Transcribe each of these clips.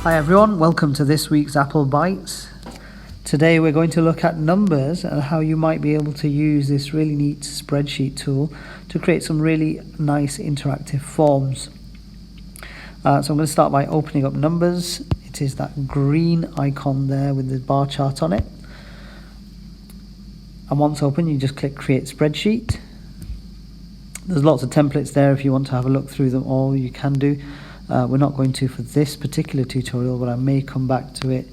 Hi everyone, welcome to this week's Apple Bytes. Today we're going to look at numbers and how you might be able to use this really neat spreadsheet tool to create some really nice interactive forms. So I'm going to start by opening up Numbers. It is that green icon there with the bar chart on it. And once open, you just click Create Spreadsheet. There's lots of templates there. If you want to have a look through them all, you can do. We're not going to for this particular tutorial, but I may come back to it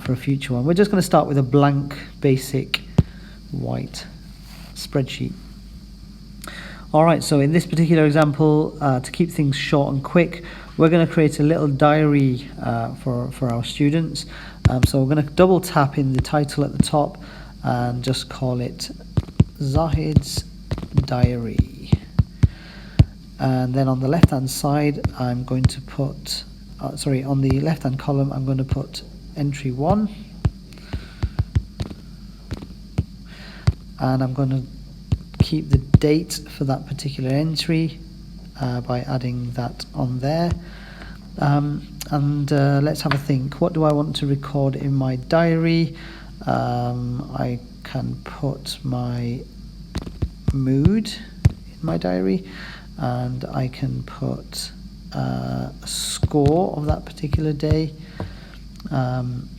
for a future one. We're just going to start with a blank, basic, white spreadsheet. Alright, so in this particular example, to keep things short and quick, we're going to create a little diary for our students. So we're going to double tap in the title at the top and just call it Zahid's Diary. And then on the left hand side I'm going to put, on the left hand column I'm going to put entry 1, and I'm going to keep the date for that particular entry by adding that on there. Let's have a think. What do I want to record in my diary? I can put my mood in my diary, and I can put a score of that particular day, and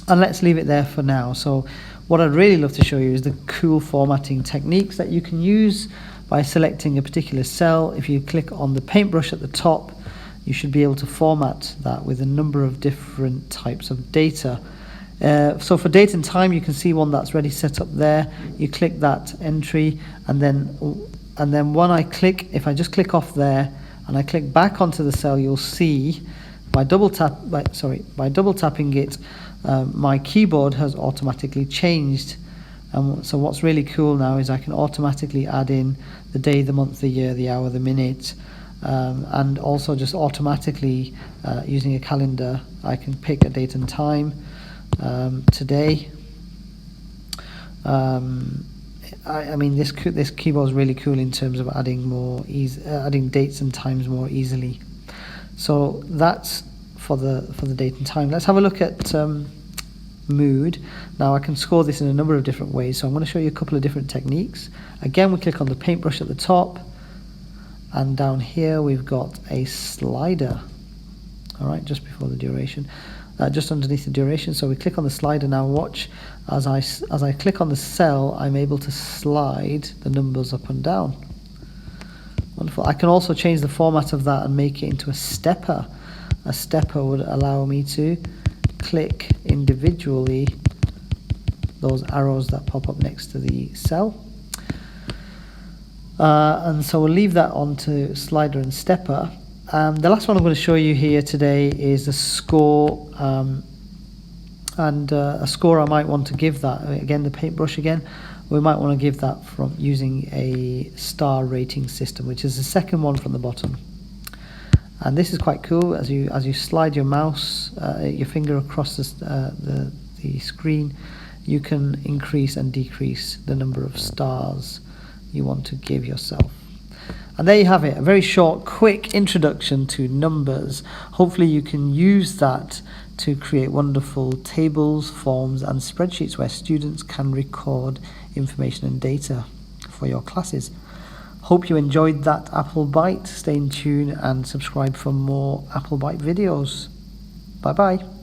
let's leave it there for now. So what I'd really love to show you is the cool formatting techniques that you can use by selecting a particular cell. If you click on the paintbrush at the top, you should be able to format that with a number of different types of data. So for date and time, you can see one that's already set up there. You click that entry, and then when I click, if I just click off there and I click back onto the cell, you'll see by double tapping it, my keyboard has automatically changed. And so what's really cool now is I can automatically add in the day, the month, the year, the hour, the minute, and also just automatically using a calendar, I can pick a date and time. Today. I mean, this keyboard is really cool in terms of adding dates and times more easily. So that's for the date and time. Let's have a look at mood. Now I can score this in a number of different ways. So I'm going to show you a couple of different techniques. Again, we click on the paintbrush at the top, and down here we've got a slider. All right, just before the duration. Just underneath the duration. So we click on the slider now. Watch as I click on the cell, I'm able to slide the numbers up and down. Wonderful. I can also change the format of that and make it into a stepper. A stepper would allow me to click individually those arrows that pop up next to the cell. And so we'll leave that on to slider and stepper. The last one I'm going to show you here today is a score, a score I might want to give that, again the paintbrush again, we might want to give that from using a star rating system, which is the second one from the bottom. And this is quite cool. As you slide your mouse, your finger across the screen, you can increase and decrease the number of stars you want to give yourself. And there you have it, a very short, quick introduction to numbers. Hopefully you can use that to create wonderful tables, forms and spreadsheets where students can record information and data for your classes. Hope you enjoyed that Apple Byte. Stay in tune and subscribe for more Apple Byte videos. Bye bye.